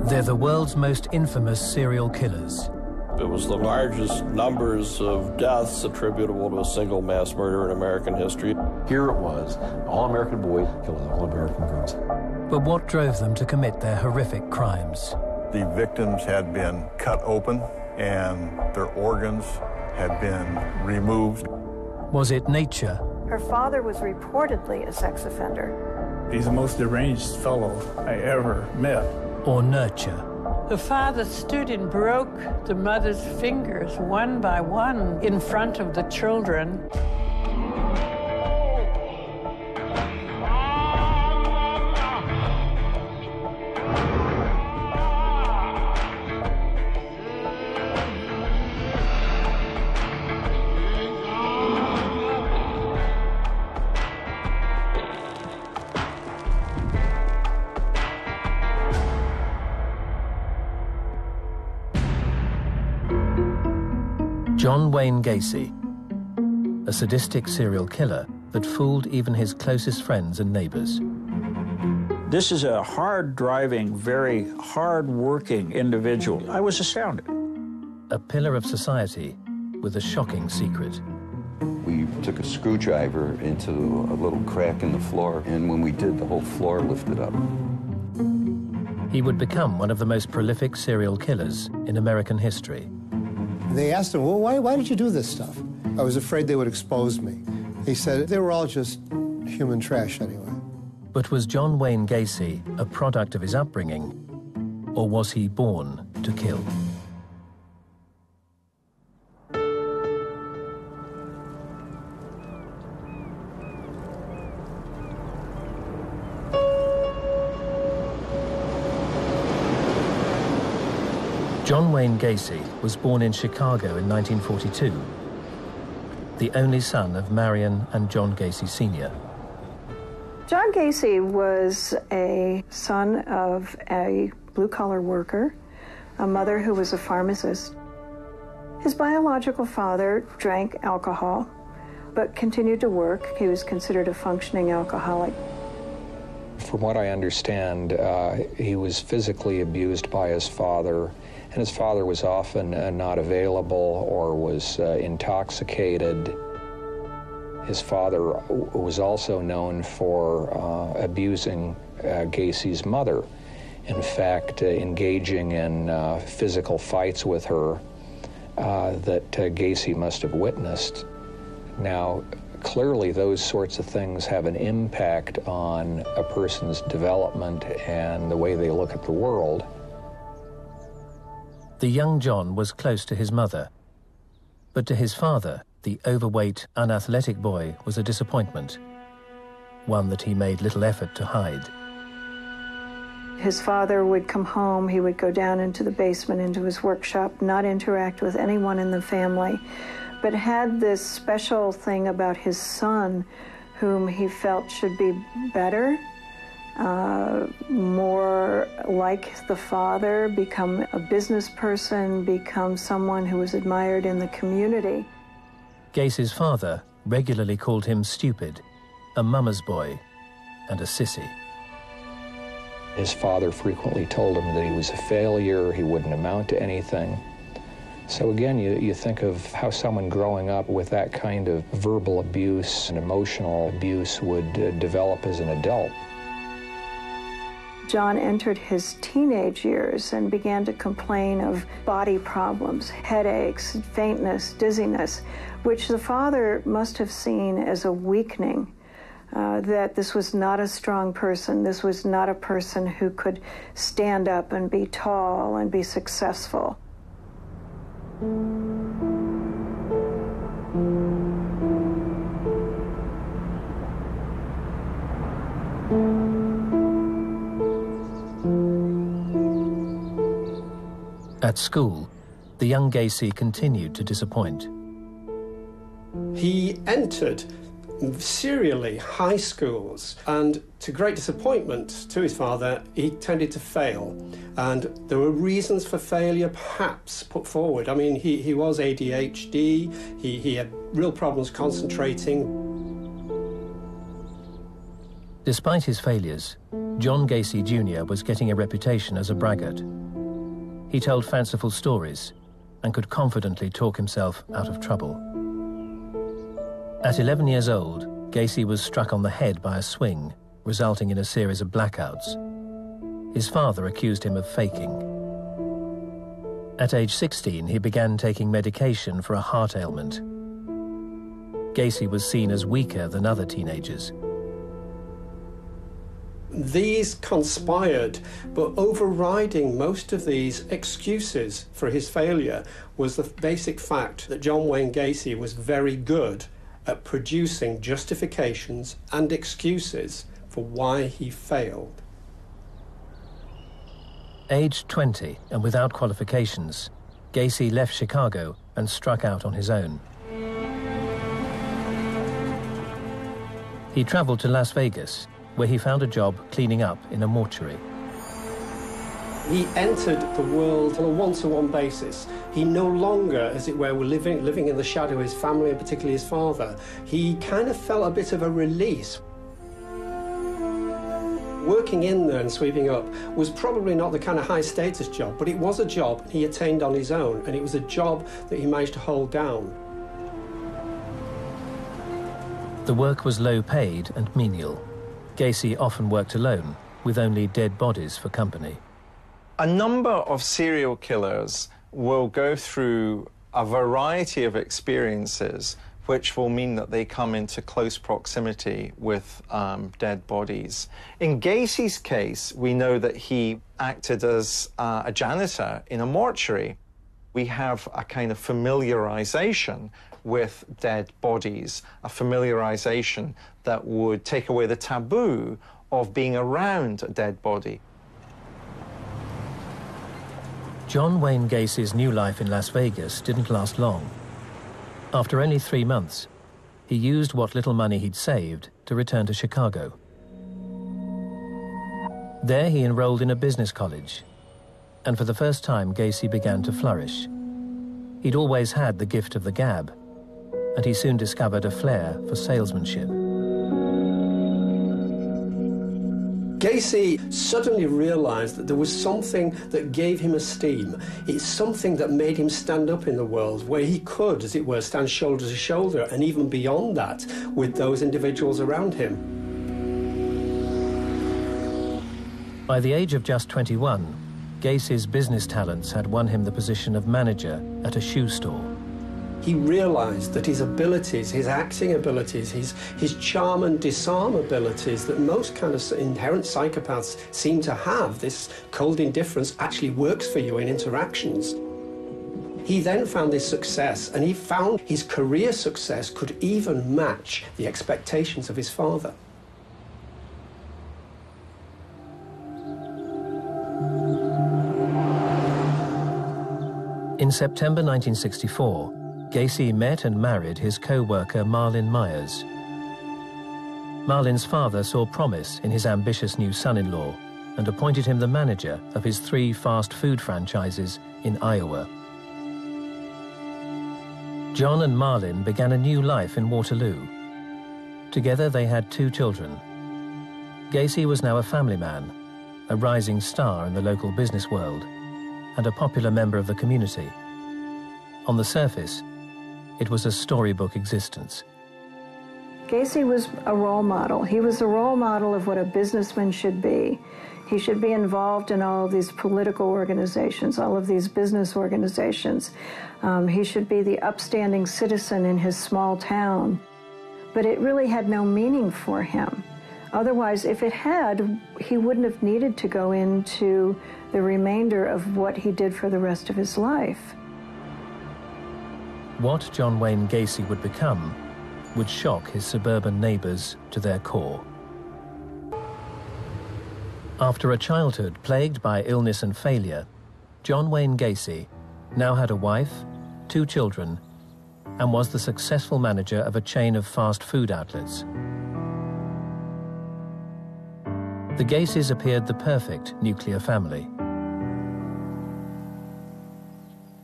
They're the world's most infamous serial killers. It was the largest numbers of deaths attributable to a single mass murder in American history. Here it was, an all-American boy killing all-American girls. But what drove them to commit their horrific crimes? The victims had been cut open and their organs had been removed. Was it nature? Her father was reportedly a sex offender. He's the most deranged fellow I ever met. Or nurture? The father stood and broke the mother's fingers one by one in front of the children. John Wayne Gacy, a sadistic serial killer that fooled even his closest friends and neighbors. This is a hard-driving, very hard-working individual. I was astounded. A pillar of society with a shocking secret. We took a screwdriver into a little crack in the floor, and when we did, the whole floor lifted up. He would become one of the most prolific serial killers in American history. They asked him, well, why did you do this stuff? I was afraid they would expose me. He said they were all just human trash anyway. But was John Wayne Gacy a product of his upbringing, or was he born to kill? John Wayne Gacy was born in Chicago in 1942, the only son of Marion and John Gacy Sr. John Gacy was a son of a blue-collar worker, a mother who was a pharmacist. His biological father drank alcohol, but continued to work. He was considered a functioning alcoholic. From what I understand, he was physically abused by his father, and his father was often not available or was intoxicated. His father was also known for abusing Gacy's mother. In fact, engaging in physical fights with her that Gacy must have witnessed. Now, clearly those sorts of things have an impact on a person's development and the way they look at the world. The young John was close to his mother, but to his father, the overweight, unathletic boy was a disappointment, one that he made little effort to hide. His father would come home, he would go down into the basement, into his workshop, not interact with anyone in the family, but had this special thing about his son, whom he felt should be better, more like the father, become a business person, become someone who was admired in the community. Gacy's father regularly called him stupid, a mama's boy, and a sissy. His father frequently told him that he was a failure, he wouldn't amount to anything. So again, you think of how someone growing up with that kind of verbal abuse and emotional abuse would develop as an adult. John entered his teenage years and began to complain of body problems, headaches, faintness, dizziness, which the father must have seen as a weakening, that this was not a strong person, this was not a person who could stand up and be tall and be successful. At school, the young Gacy continued to disappoint. He entered serially high schools, and to great disappointment to his father, he tended to fail. And there were reasons for failure perhaps put forward. I mean, he was ADHD, he had real problems concentrating. Despite his failures, John Gacy Jr. was getting a reputation as a braggart. He told fanciful stories and could confidently talk himself out of trouble. At 11 years old, Gacy was struck on the head by a swing, resulting in a series of blackouts. His father accused him of faking. At age 16, he began taking medication for a heart ailment. Gacy was seen as weaker than other teenagers. These conspired, but overriding most of these excuses for his failure was the basic fact that John Wayne Gacy was very good at producing justifications and excuses for why he failed. Aged 20 and without qualifications, Gacy left Chicago and struck out on his own. He traveled to Las Vegas, where he found a job cleaning up in a mortuary. He entered the world on a one-to-one basis. He no longer, as it were, living in the shadow of his family, and particularly his father. He kind of felt a bit of a release. Working in there and sweeping up was probably not the kind of high-status job, but it was a job he attained on his own, and it was a job that he managed to hold down. The work was low-paid and menial. Gacy often worked alone, with only dead bodies for company. A number of serial killers will go through a variety of experiences which will mean that they come into close proximity with dead bodies. In Gacy's case, we know that he acted as a janitor in a mortuary. We have a kind of familiarization with dead bodies, a familiarization that would take away the taboo of being around a dead body. John Wayne Gacy's new life in Las Vegas didn't last long. After only 3 months, he used what little money he'd saved to return to Chicago. There he enrolled in a business college, and for the first time Gacy began to flourish. He'd always had the gift of the gab, and he soon discovered a flair for salesmanship. Gacy suddenly realized that there was something that gave him esteem. It's something that made him stand up in the world, where he could, as it were, stand shoulder to shoulder, and even beyond that, with those individuals around him. By the age of just 21, Gacy's business talents had won him the position of manager at a shoe store. He realized that his abilities, his acting abilities, his charm and disarm abilities that most kind of inherent psychopaths seem to have, this cold indifference, actually works for you in interactions. He then found this success, and he found his career success could even match the expectations of his father. In September 1964, Gacy met and married his co-worker Marlin Myers. Marlin's father saw promise in his ambitious new son-in-law and appointed him the manager of his 3 fast food franchises in Iowa. John and Marlin began a new life in Waterloo. Together they had 2 children. Gacy was now a family man, a rising star in the local business world, and a popular member of the community. On the surface, it was a storybook existence. Gacy was a role model. He was a role model of what a businessman should be. He should be involved in all of these political organizations, all of these business organizations. He should be the upstanding citizen in his small town. But it really had no meaning for him. Otherwise, if it had, he wouldn't have needed to go into the remainder of what he did for the rest of his life. What John Wayne Gacy would become would shock his suburban neighbors to their core. After a childhood plagued by illness and failure, John Wayne Gacy now had a wife, 2 children, and was the successful manager of a chain of fast food outlets. The Gacys appeared the perfect nuclear family.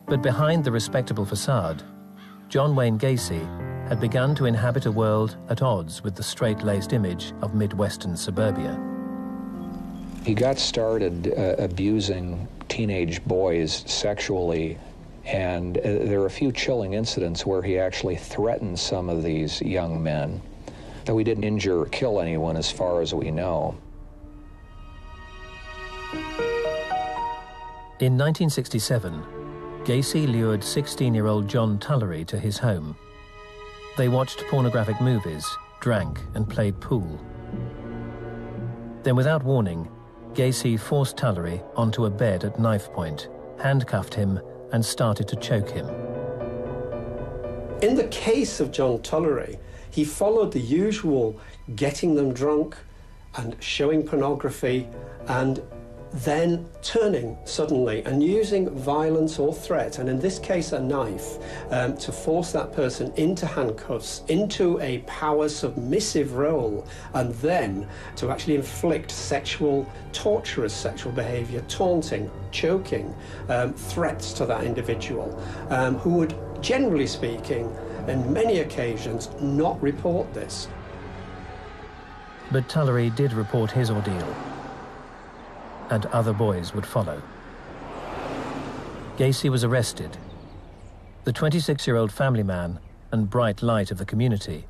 But behind the respectable facade, John Wayne Gacy had begun to inhabit a world at odds with the straight-laced image of Midwestern suburbia. He got started abusing teenage boys sexually, and there are a few chilling incidents where he actually threatened some of these young men. Though he didn't injure or kill anyone as far as we know. In 1967, Gacy lured 16-year-old John Tullery to his home. They watched pornographic movies, drank, and played pool. Then, without warning, Gacy forced Tullery onto a bed at knife point, handcuffed him, and started to choke him. In the case of John Tullery, he followed the usual getting them drunk and showing pornography and then turning suddenly and using violence or threat, and in this case a knife, to force that person into handcuffs, into a power submissive role, and then to actually inflict torturous sexual behavior, taunting, choking, threats to that individual, who would, generally speaking, in many occasions, not report this. But Tullery did report his ordeal, and other boys would follow. Gacy was arrested. The 26-year-old family man and bright light of the community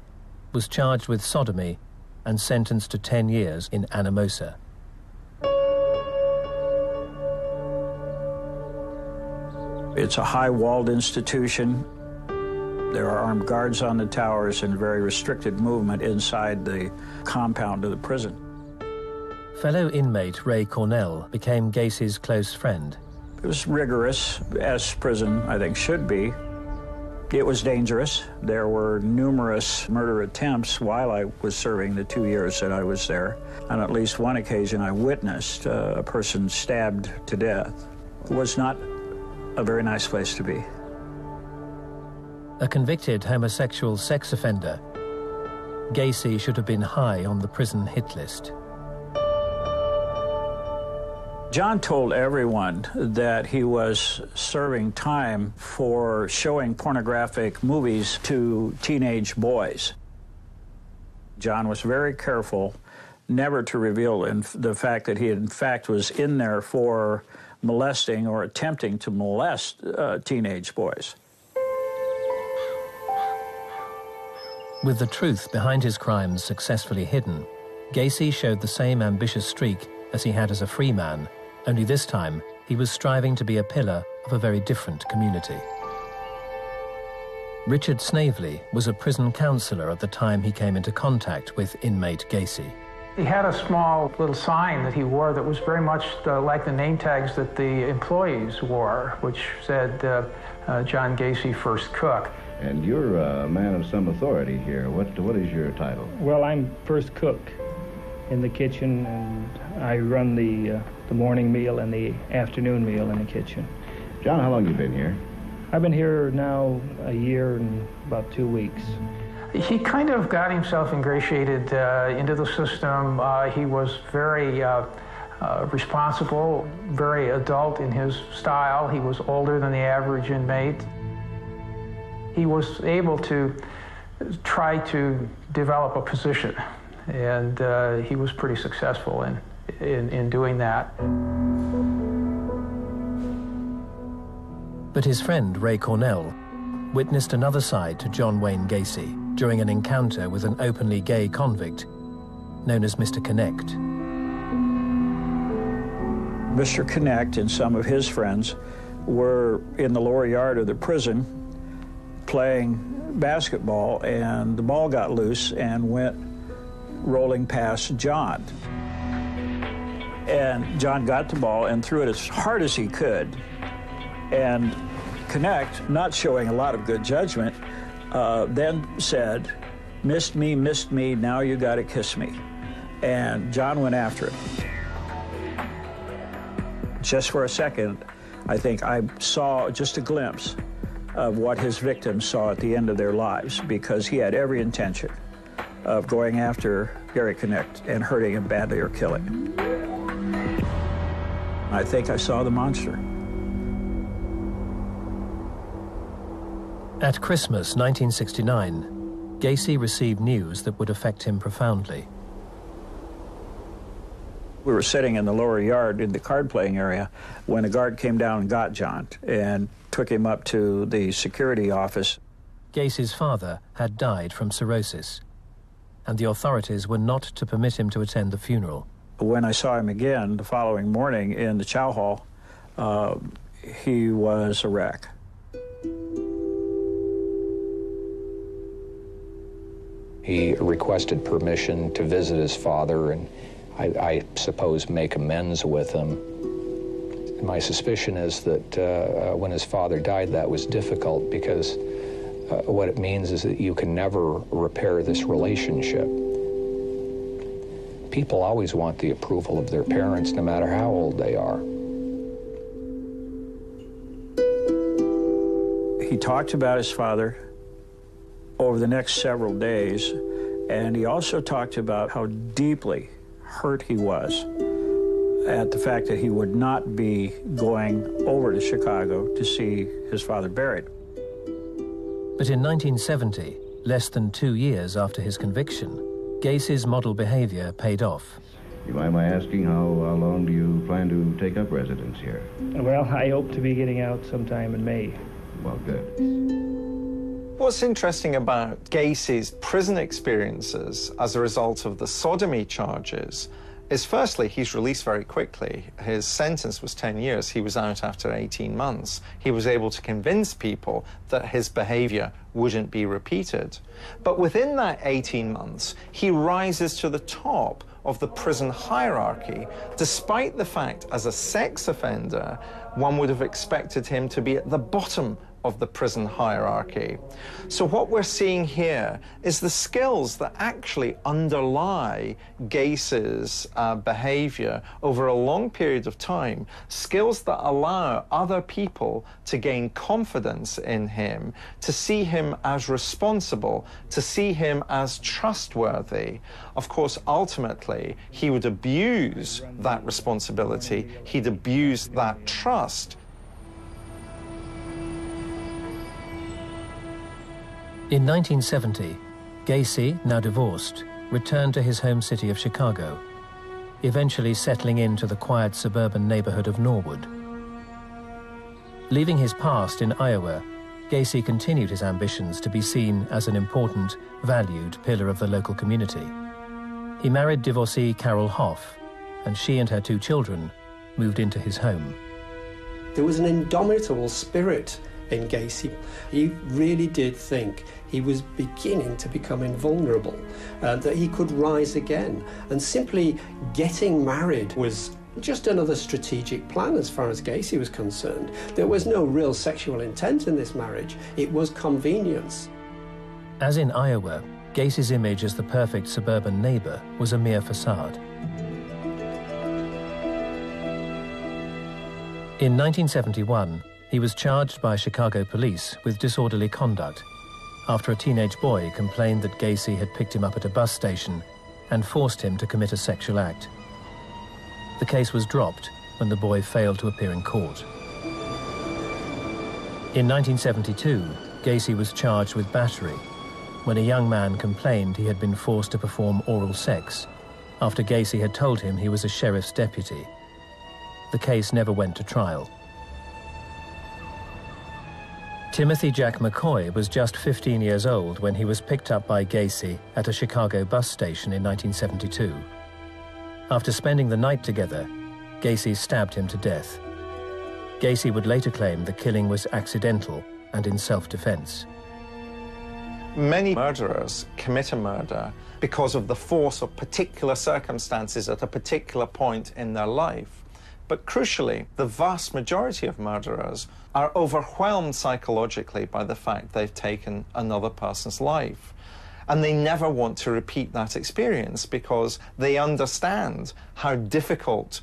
was charged with sodomy and sentenced to 10 years in Anamosa. It's a high-walled institution. There are armed guards on the towers and very restricted movement inside the compound of the prison. Fellow inmate Ray Cornell became Gacy's close friend. It was rigorous, as prison, I think, should be. It was dangerous. There were numerous murder attempts while I was serving the 2 years that I was there. On at least one occasion, I witnessed a person stabbed to death. It was not a very nice place to be. A convicted homosexual sex offender, Gacy should have been high on the prison hit list. John told everyone that he was serving time for showing pornographic movies to teenage boys. John was very careful never to reveal the fact that he, in fact, was in there for molesting or attempting to molest teenage boys. With the truth behind his crimes successfully hidden, Gacy showed the same ambitious streak as he had as a free man, only this time he was striving to be a pillar of a very different community. Richard Snavely was a prison counselor at the time he came into contact with inmate Gacy. He had a small little sign that he wore that was very much like the name tags that the employees wore, which said John Gacy, first cook. And you're a man of some authority here. What is your title? Well, I'm first cook in the kitchen, and I run the morning meal and the afternoon meal in the kitchen. John, how long have you been here? I've been here now a year and about 2 weeks. He kind of got himself ingratiated into the system. He was very responsible, very adult in his style. He was older than the average inmate. He was able to try to develop a position, and he was pretty successful in doing that. But his friend Ray Cornell witnessed another side to John Wayne Gacy during an encounter with an openly gay convict known as Mr. Connect. Mr. Connect and some of his friends were in the lower yard of the prison playing basketball, and the ball got loose and went rolling past John. And John got the ball and threw it as hard as he could. And Connect, not showing a lot of good judgment, then said, missed me, now you gotta kiss me. And John went after it. Just for a second, I think I saw just a glimpse of what his victims saw at the end of their lives, because he had every intention of going after Gary Connect and hurting him badly or killing him. I think I saw the monster. At Christmas 1969, Gacy received news that would affect him profoundly. We were sitting in the lower yard in the card-playing area when a guard came down and got John and took him up to the security office. Gacy's father had died from cirrhosis, and the authorities were not to permit him to attend the funeral. When I saw him again the following morning in the chow hall, he was a wreck. He requested permission to visit his father and I suppose make amends with him. My suspicion is that when his father died, that was difficult because what it means is that you can never repair this relationship. People always want the approval of their parents, no matter how old they are. He talked about his father over the next several days, and he also talked about how deeply hurt he was at the fact that he would not be going over to Chicago to see his father buried. But in 1970, less than 2 years after his conviction, Gacy's model behavior paid off. You mind my asking how long do you plan to take up residence here? Well, I hope to be getting out sometime in May. Well, good. What's interesting about Gacy's prison experiences as a result of the sodomy charges is, firstly, he's released very quickly. His sentence was 10 years. He was out after 18 months. He was able to convince people that his behavior wouldn't be repeated. But within that 18 months, he rises to the top of the prison hierarchy, despite the fact, as a sex offender, one would have expected him to be at the bottom of the prison hierarchy. So what we're seeing here is the skills that actually underlie Gacy's behavior over a long period of time, skills that allow other people to gain confidence in him, to see him as responsible, to see him as trustworthy. Of course, ultimately, he would abuse that responsibility, he'd abuse that trust. In 1970, Gacy, now divorced, returned to his home city of Chicago, eventually settling into the quiet suburban neighborhood of Norwood. Leaving his past in Iowa, Gacy continued his ambitions to be seen as an important, valued pillar of the local community. He married divorcee Carol Hoff, and she and her 2 children moved into his home. There was an indomitable spirit in Gacy. He really did think he was beginning to become invulnerable, that he could rise again. And simply getting married was just another strategic plan as far as Gacy was concerned. There was no real sexual intent in this marriage. It was convenience. As in Iowa, Gacy's image as the perfect suburban neighbor was a mere facade. In 1971, he was charged by Chicago police with disorderly conduct after a teenage boy complained that Gacy had picked him up at a bus station and forced him to commit a sexual act. The case was dropped when the boy failed to appear in court. In 1972, Gacy was charged with battery when a young man complained he had been forced to perform oral sex after Gacy had told him he was a sheriff's deputy. The case never went to trial. Timothy Jack McCoy was just 15 years old when he was picked up by Gacy at a Chicago bus station in 1972. After spending the night together, Gacy stabbed him to death. Gacy would later claim the killing was accidental and in self-defense. Many murderers commit a murder because of the force of particular circumstances at a particular point in their life. But crucially, the vast majority of murderers are overwhelmed psychologically by the fact they've taken another person's life. And they never want to repeat that experience because they understand how difficult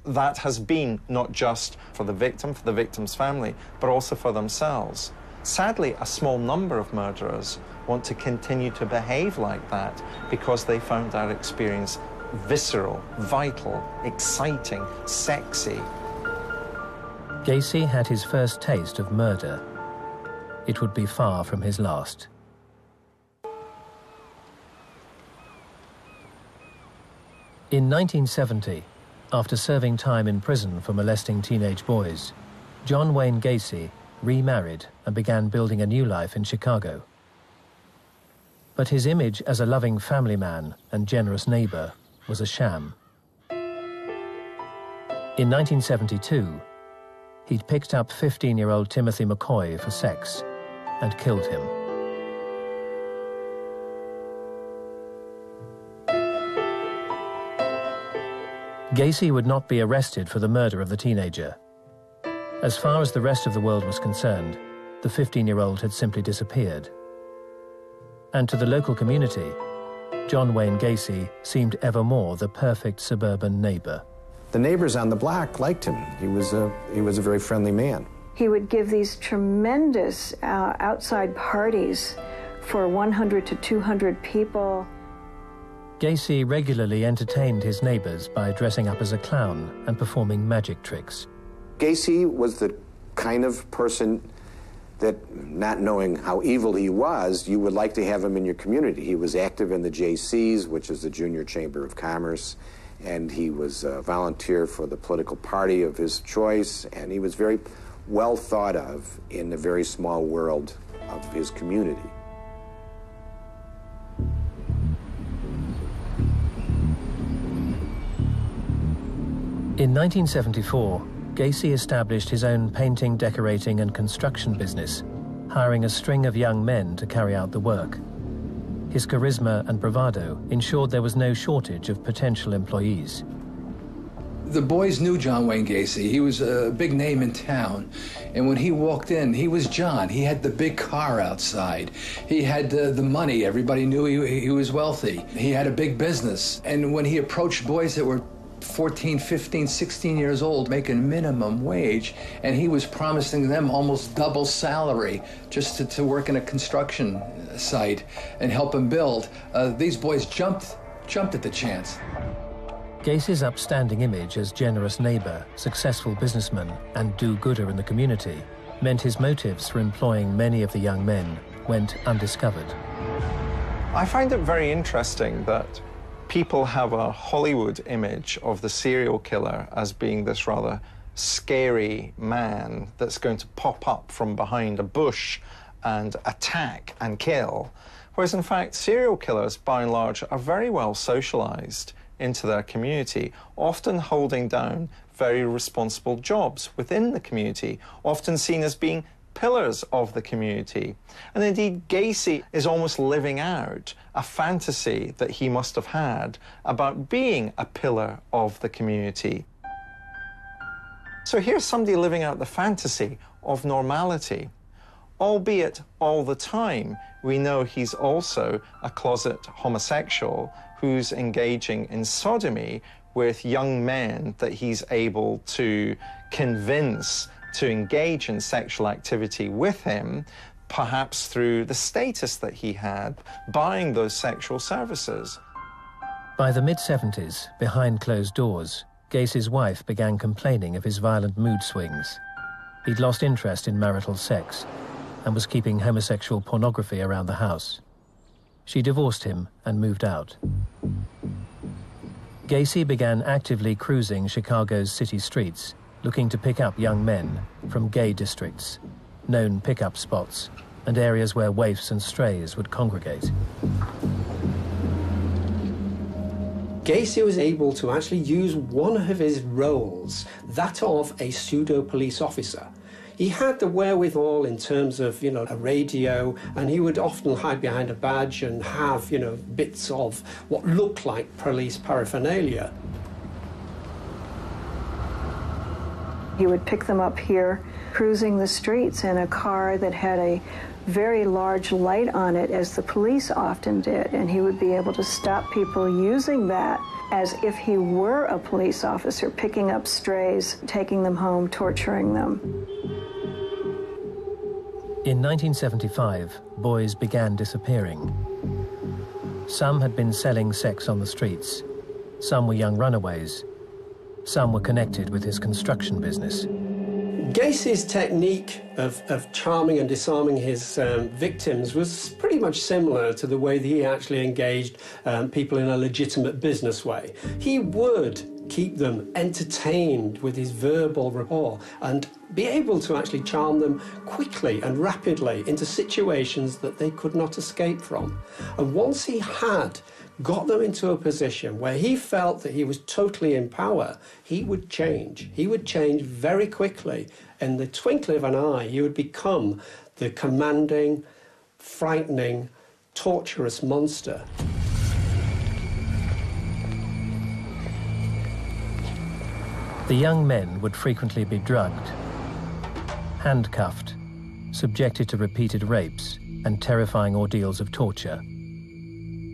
that has been, not just for the victim's family, but also for themselves. Sadly, a small number of murderers want to continue to behave like that because they found that experience visceral, vital, exciting, sexy. Gacy had his first taste of murder. It would be far from his last. In 1970, after serving time in prison for molesting teenage boys, John Wayne Gacy remarried and began building a new life in Chicago. But his image as a loving family man and generous neighbor was a sham. In 1972, he'd picked up 15-year-old Timothy McCoy for sex and killed him. Gacy would not be arrested for the murder of the teenager. As far as the rest of the world was concerned, the 15-year-old had simply disappeared. And to the local community, John Wayne Gacy seemed ever more the perfect suburban neighbor. The neighbors on the block liked him. He was a very friendly man. He would give these tremendous outside parties for 100 to 200 people. Gacy regularly entertained his neighbors by dressing up as a clown and performing magic tricks. Gacy was the kind of person that, not knowing how evil he was, you would like to have him in your community. He was active in the JCs, which is the Junior Chamber of Commerce, and he was a volunteer for the political party of his choice, and he was very well thought of in the very small world of his community. In 1974, Gacy established his own painting, decorating, and construction business, hiring a string of young men to carry out the work. His charisma and bravado ensured there was no shortage of potential employees. The boys knew John Wayne Gacy. He was a big name in town. And when he walked in, he was John. He had the big car outside. He had the money. Everybody knew he was wealthy. He had a big business. And when he approached boys that were 14, 15, 16 years old, making minimum wage, and he was promising them almost double salary just to work in a construction site and help them build. These boys jumped at the chance. Gacy's upstanding image as generous neighbor, successful businessman, and do-gooder in the community meant his motives for employing many of the young men went undiscovered. I find it very interesting that people have a Hollywood image of the serial killer as being this rather scary man that's going to pop up from behind a bush and attack and kill, whereas in fact serial killers by and large are very well socialized into their community, often holding down very responsible jobs within the community, often seen as being pillars of the community. And indeed, Gacy is almost living out a fantasy that he must have had about being a pillar of the community. So here's somebody living out the fantasy of normality. Albeit all the time, we know he's also a closet homosexual who's engaging in sodomy with young men that he's able to convince to engage in sexual activity with him, perhaps through the status that he had, buying those sexual services. By the mid-70s, behind closed doors, Gacy's wife began complaining of his violent mood swings. He'd lost interest in marital sex and was keeping homosexual pornography around the house. She divorced him and moved out. Gacy began actively cruising Chicago's city streets, looking to pick up young men from gay districts, known pickup spots, and areas where waifs and strays would congregate. Gacy was able to actually use one of his roles, that of a pseudo-police officer. He had the wherewithal in terms of, a radio, and he would often hide behind a badge and have, bits of what looked like police paraphernalia. He would pick them up here, cruising the streets in a car that had a very large light on it, as the police often did, and he would be able to stop people using that as if he were a police officer, picking up strays, taking them home, torturing them. In 1975, boys began disappearing. Some had been selling sex on the streets, some were young runaways, some were connected with his construction business. Gacy's technique of charming and disarming his victims was pretty much similar to the way that he actually engaged people in a legitimate business way. He would keep them entertained with his verbal rapport and be able to actually charm them quickly and rapidly into situations that they could not escape from. And once he had got them into a position where he felt that he was totally in power, he would change. He would change very quickly. In the twinkling of an eye, he would become the commanding, frightening, torturous monster. The young men would frequently be drugged, handcuffed, subjected to repeated rapes and terrifying ordeals of torture.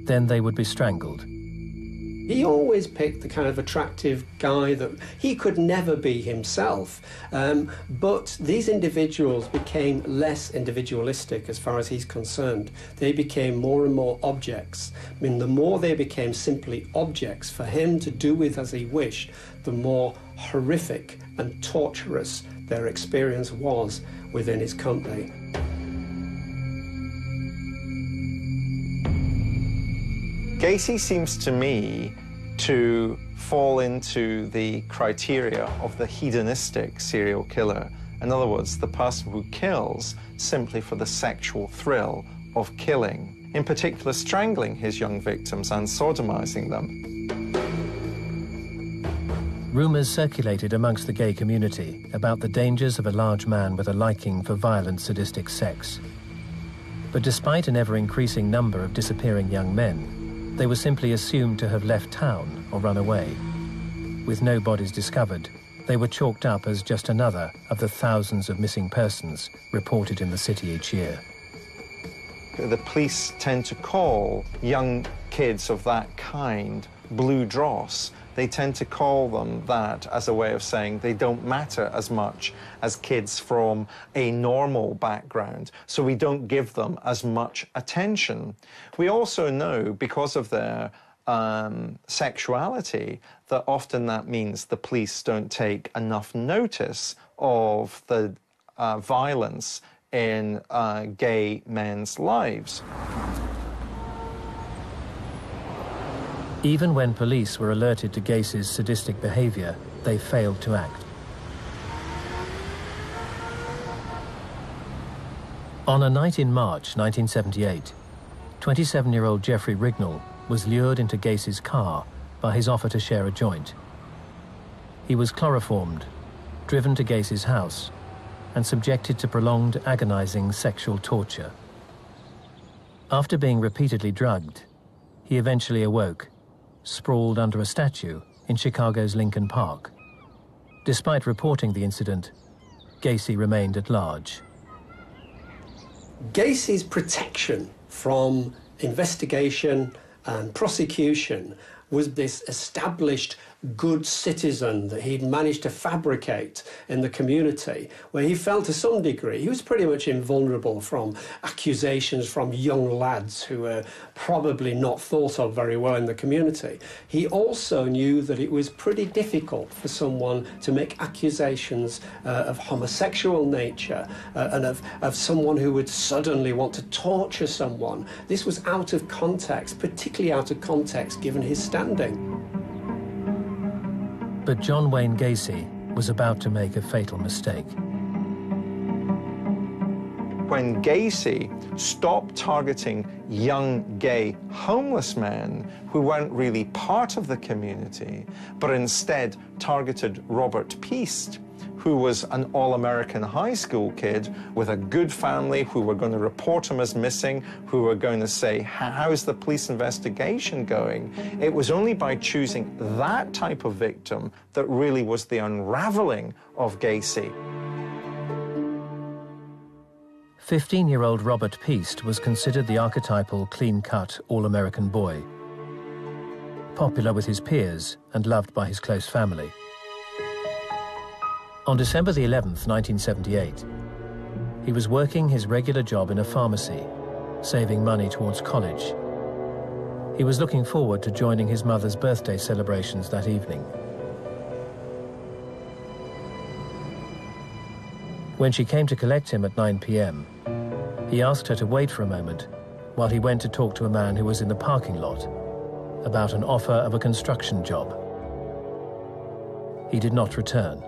Then they would be strangled. He always picked the kind of attractive guy that he could never be himself. But these individuals became less individualistic as far as he's concerned. They became more and more objects. I mean, the more they became simply objects for him to do with as he wished, the more horrific and torturous their experience was within his company. Gacy seems to me to fall into the criteria of the hedonistic serial killer. In other words, the person who kills simply for the sexual thrill of killing, in particular strangling his young victims and sodomizing them. Rumors circulated amongst the gay community about the dangers of a large man with a liking for violent, sadistic sex. But despite an ever-increasing number of disappearing young men, they were simply assumed to have left town or run away. With no bodies discovered, they were chalked up as just another of the thousands of missing persons reported in the city each year. The police tend to call young kids of that kind blue dross. They tend to call them that as a way of saying they don't matter as much as kids from a normal background, so we don't give them as much attention. We also know, because of their sexuality, that often that means the police don't take enough notice of the violence in gay men's lives. Even when police were alerted to Gacy's sadistic behavior, they failed to act. On a night in March 1978, 27-year-old Jeffrey Rignall was lured into Gacy's car by his offer to share a joint. He was chloroformed, driven to Gacy's house, and subjected to prolonged, agonizing sexual torture. After being repeatedly drugged, he eventually awoke, sprawled under a statue in Chicago's Lincoln Park. Despite reporting the incident, Gacy remained at large. Gacy's protection from investigation and prosecution was this established good citizen that he'd managed to fabricate in the community, where he felt to some degree he was pretty much invulnerable from accusations from young lads who were probably not thought of very well in the community. He also knew that it was pretty difficult for someone to make accusations of homosexual nature and of someone who would suddenly want to torture someone. This was out of context, particularly out of context given his standing. But John Wayne Gacy was about to make a fatal mistake. When Gacy stopped targeting young gay homeless men who weren't really part of the community, but instead targeted Robert Piest, who was an all-American high school kid with a good family, who were going to report him as missing, who were going to say, how's the police investigation going? It was only by choosing that type of victim that really was the unraveling of Gacy. 15-year-old Robert Piest was considered the archetypal clean-cut, all-American boy, popular with his peers and loved by his close family. On December the 11th, 1978, he was working his regular job in a pharmacy, saving money towards college. He was looking forward to joining his mother's birthday celebrations that evening. When she came to collect him at 9 p.m., he asked her to wait for a moment while he went to talk to a man who was in the parking lot about an offer of a construction job. He did not return.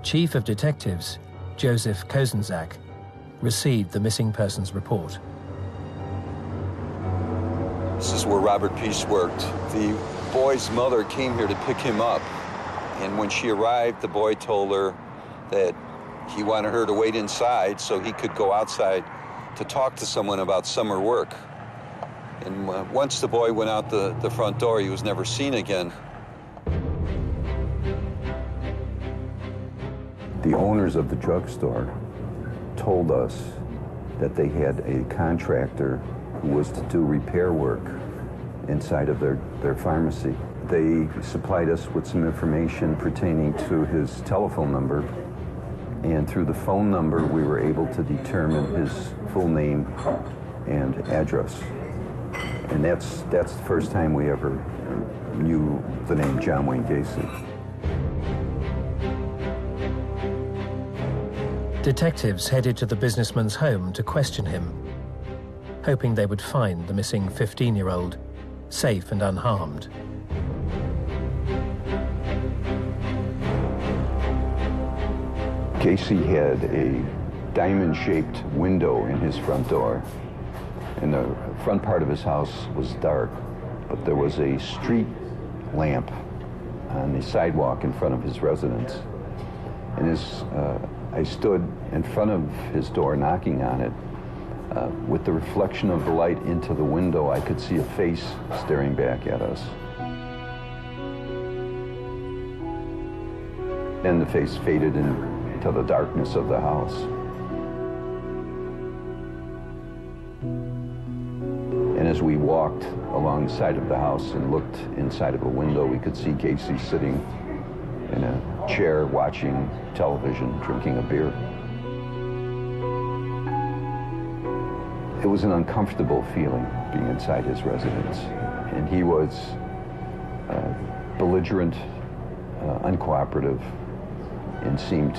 Chief of Detectives Joseph Kozenzak received the missing persons report. This is where Robert Peace worked. The boy's mother came here to pick him up, and when she arrived, the boy told her that he wanted her to wait inside so he could go outside to talk to someone about summer work. And once the boy went out the front door, he was never seen again. The owners of the drugstore told us that they had a contractor who was to do repair work inside of their pharmacy. They supplied us with some information pertaining to his telephone number, and through the phone number we were able to determine his full name and address. And that's the first time we ever knew the name John Wayne Gacy. Detectives headed to the businessman's home to question him, hoping they would find the missing 15-year-old safe and unharmed. Gacy had a diamond-shaped window in his front door, and the front part of his house was dark, but there was a street lamp on the sidewalk in front of his residence. And as I stood in front of his door knocking on it, with the reflection of the light into the window, I could see a face staring back at us. Then the face faded into the darkness of the house. And as we walked along the side of the house and looked inside of a window, we could see Gacy sitting in a chair watching television, drinking a beer. It was an uncomfortable feeling being inside his residence. And he was belligerent, uncooperative, and seemed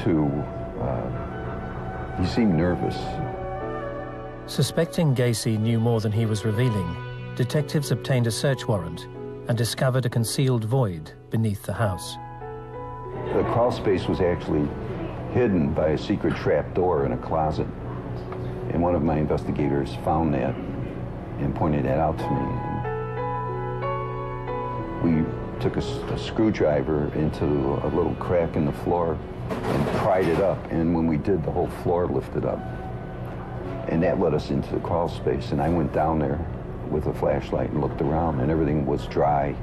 he seemed nervous. Suspecting Gacy knew more than he was revealing, detectives obtained a search warrant and discovered a concealed void beneath the house. The crawl space was actually hidden by a secret trap door in a closet. And one of my investigators found that and pointed that out to me. We took a screwdriver into a little crack in the floor and pried it up. And when we did, the whole floor lifted up. And that led us into the crawl space. And I went down there with a flashlight and looked around, and everything was dry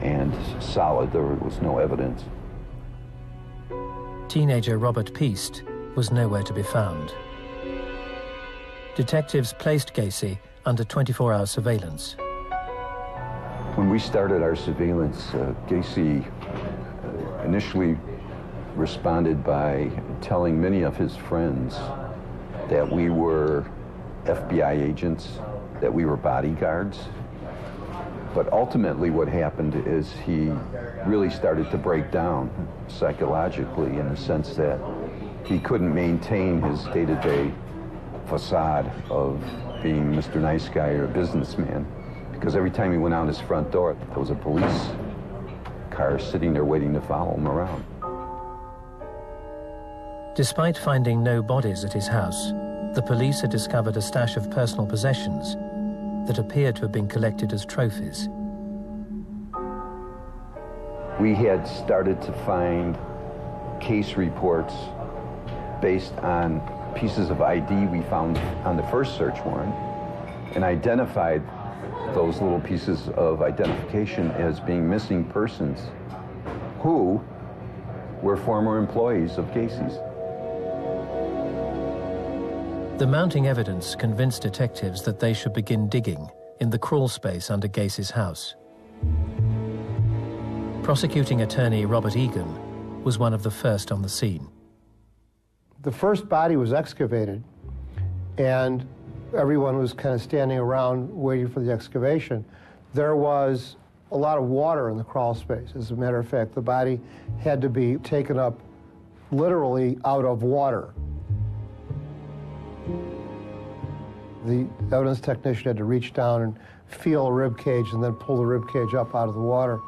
and solid. There was no evidence. Teenager Robert Peast was nowhere to be found. Detectives placed Gacy under 24-hour surveillance. When we started our surveillance, Gacy initially responded by telling many of his friends that we were FBI agents, that we were bodyguards. But ultimately what happened is he really started to break down psychologically, in the sense that he couldn't maintain his day-to-day facade of being Mr. Nice Guy or a businessman, because every time he went out his front door, there was a police car sitting there waiting to follow him around. Despite finding no bodies at his house, the police had discovered a stash of personal possessions that appeared to have been collected as trophies. We had started to find case reports based on pieces of ID we found on the first search warrant, and identified those little pieces of identification as being missing persons who were former employees of Gacy's. The mounting evidence convinced detectives that they should begin digging in the crawl space under Gacy's house. Prosecuting attorney Robert Egan was one of the first on the scene. The first body was excavated, and everyone was kind of standing around waiting for the excavation. There was a lot of water in the crawl space. As a matter of fact, the body had to be taken up literally out of water. The evidence technician had to reach down and feel a rib cage and then pull the rib cage up out of the water.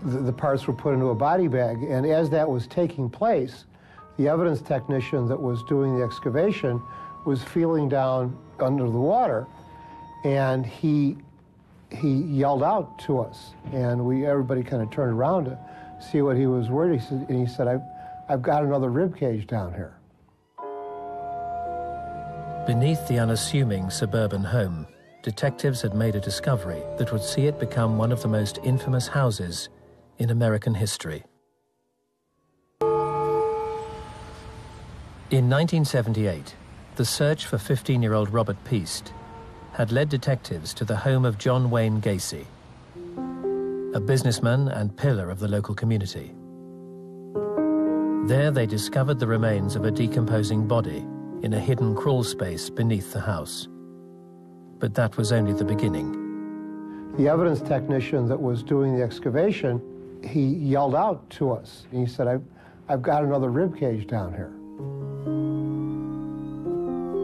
The parts were put into a body bag, and as that was taking place, the evidence technician that was doing the excavation was feeling down under the water, and he yelled out to us, and everybody kind of turned around to see what he was worried. He said, I've got another rib cage down here. Beneath the unassuming suburban home, detectives had made a discovery that would see it become one of the most infamous houses in American history. In 1978, the search for 15-year-old Robert Peast had led detectives to the home of John Wayne Gacy, a businessman and pillar of the local community. There they discovered the remains of a decomposing body in a hidden crawl space beneath the house. But that was only the beginning. The evidence technician that was doing the excavation, he yelled out to us. He said, I've got another rib cage down here.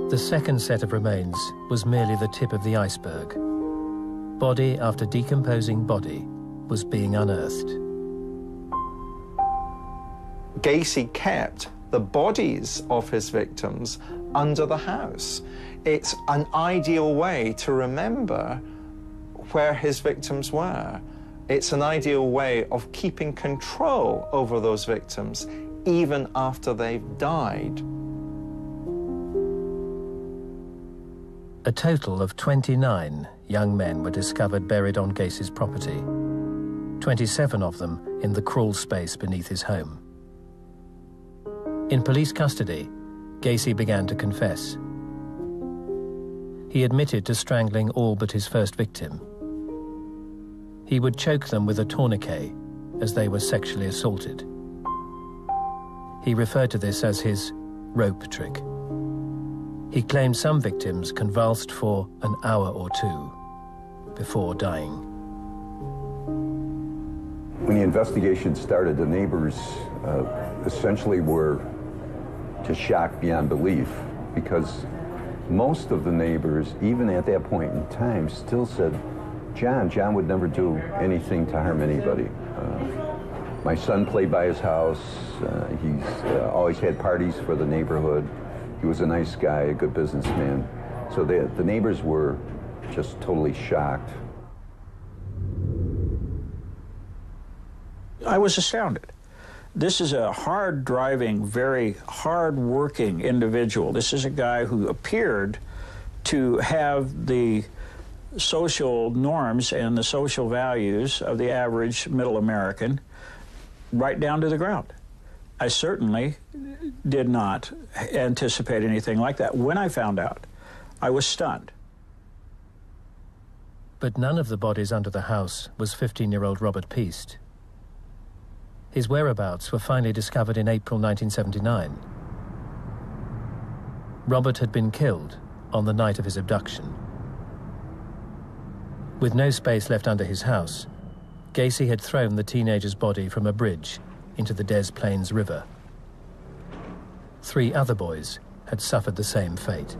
The second set of remains was merely the tip of the iceberg. Body after decomposing body was being unearthed. Gacy kept the bodies of his victims under the house. It's an ideal way to remember where his victims were. It's an ideal way of keeping control over those victims even after they've died. A total of 29 young men were discovered buried on Gacy's property, 27 of them in the crawl space beneath his home. In police custody, Gacy began to confess. He admitted to strangling all but his first victim. He would choke them with a tourniquet as they were sexually assaulted. He referred to this as his rope trick. He claimed some victims convulsed for an hour or two before dying. When the investigation started, the neighbors essentially were just shocked beyond belief, because most of the neighbors, even at that point in time, still said, John would never do anything to harm anybody. My son played by his house. He's always had parties for the neighborhood. He was a nice guy, a good businessman. So the neighbors were just totally shocked. I was astounded. This is a hard-driving, very hard-working individual. This is a guy who appeared to have the social norms and the social values of the average middle American right down to the ground. I certainly did not anticipate anything like that. When I found out, I was stunned. But none of the bodies under the house was 15-year-old Robert Peast. His whereabouts were finally discovered in April 1979. Robert had been killed on the night of his abduction. With no space left under his house, Gacy had thrown the teenager's body from a bridge into the Des Plaines River. 3 other boys had suffered the same fate.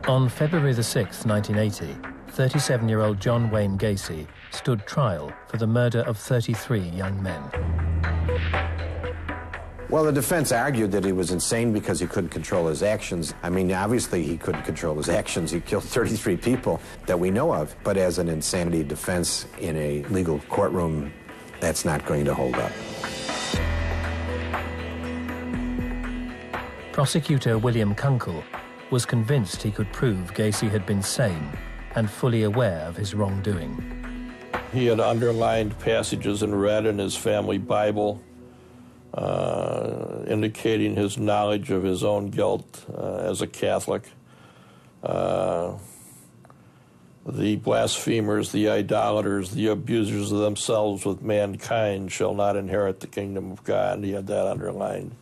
On February the 6th, 1980, 37-year-old John Wayne Gacy stood trial for the murder of 33 young men. Well, the defense argued that he was insane because he couldn't control his actions. I mean, obviously he couldn't control his actions. He killed 33 people that we know of. But as an insanity defense in a legal courtroom, that's not going to hold up. Prosecutor William Kunkel was convinced he could prove Gacy had been sane and fully aware of his wrongdoing. He had underlined passages and read in his family Bible indicating his knowledge of his own guilt as a Catholic. The blasphemers, the idolaters, the abusers of themselves with mankind shall not inherit the kingdom of God. He had that underlined.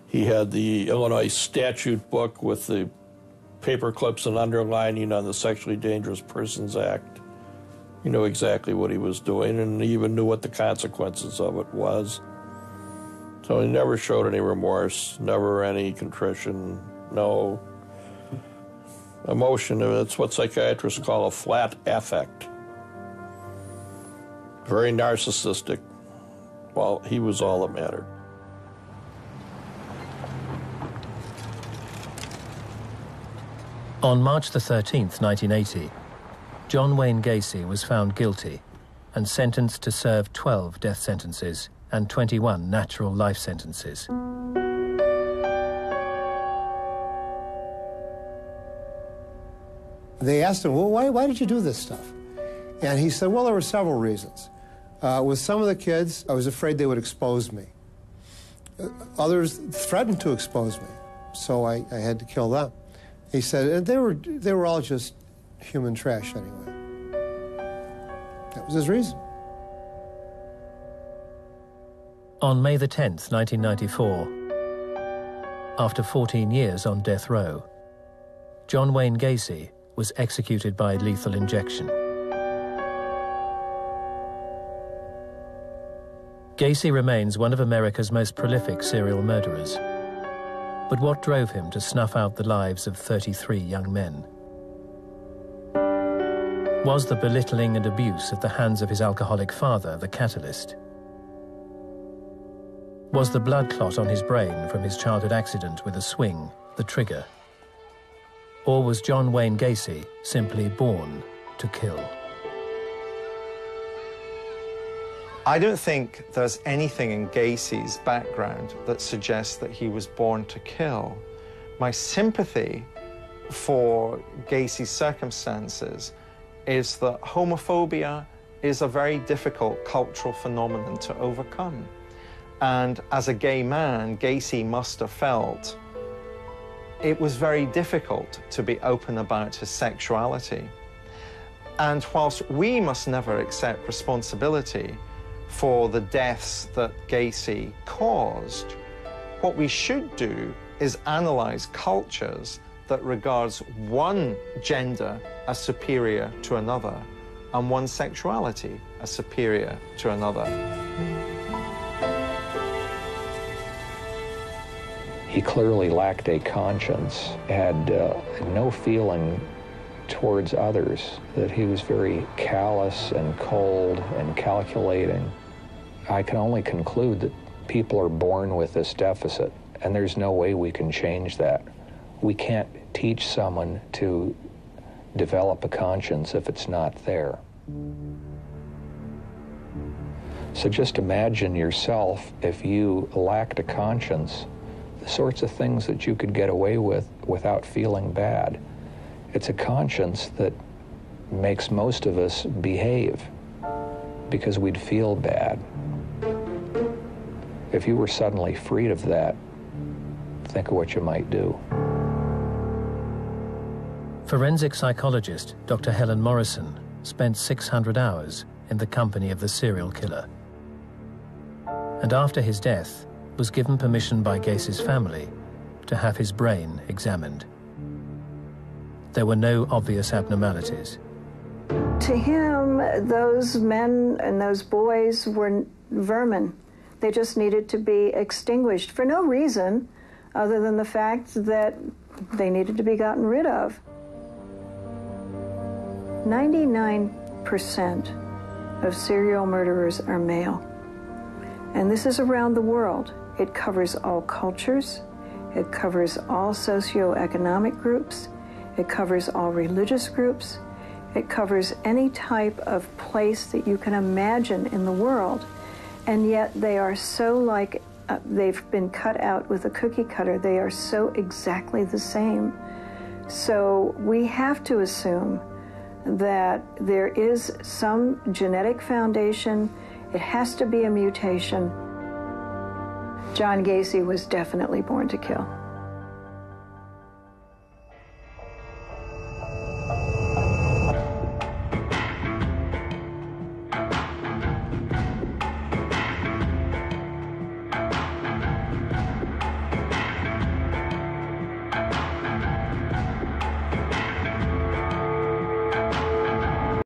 He had the Illinois statute book with the paper clips and underlining on the Sexually Dangerous Persons Act He knew exactly what he was doing, and he even knew what the consequences of it was. So he never showed any remorse, never any contrition, no emotion. It's what psychiatrists call a flat affect. Very narcissistic. Well, he was all that mattered. On March the 13th, 1980, John Wayne Gacy was found guilty and sentenced to serve 12 death sentences and 21 natural life sentences. They asked him, well, why did you do this stuff? And he said, well, there were several reasons. With some of the kids, I was afraid they would expose me. Others threatened to expose me, so I had to kill them. He said, they were all just human trash anyway. That was his reason. On May the 10th, 1994, after 14 years on death row, John Wayne Gacy was executed by lethal injection. Gacy remains one of America's most prolific serial murderers. But what drove him to snuff out the lives of 33 young men? Was the belittling and abuse at the hands of his alcoholic father the catalyst? Was the blood clot on his brain from his childhood accident with a swing the trigger? Or was John Wayne Gacy simply born to kill? I don't think there's anything in Gacy's background that suggests that he was born to kill. My sympathy for Gacy's circumstances is that homophobia is a very difficult cultural phenomenon to overcome. And as a gay man, Gacy must have felt it was very difficult to be open about his sexuality. And whilst we must never accept responsibility for the deaths that Gacy caused, what we should do is analyze cultures that regards one gender as superior to another and one sexuality as superior to another. He clearly lacked a conscience, had no feeling towards others, that he was very callous and cold and calculating. I can only conclude that people are born with this deficit, and there's no way we can change that. We can't teach someone to develop a conscience if it's not there. So just imagine yourself if you lacked a conscience, the sorts of things that you could get away with without feeling bad. It's a conscience that makes most of us behave because we'd feel bad. If you were suddenly freed of that, think of what you might do. Forensic psychologist Dr. Helen Morrison spent 600 hours in the company of the serial killer. And after his death, was given permission by Gacy's family to have his brain examined. There were no obvious abnormalities. To him, those men and those boys were vermin. They just needed to be extinguished for no reason other than the fact that they needed to be gotten rid of. 99% of serial murderers are male. And this is around the world. It covers all cultures. It covers all socioeconomic groups. It covers all religious groups. It covers any type of place that you can imagine in the world. And yet they are so like, they've been cut out with a cookie cutter. They are so exactly the same. So we have to assume that there is some genetic foundation. It has to be a mutation. John Gacy was definitely born to kill.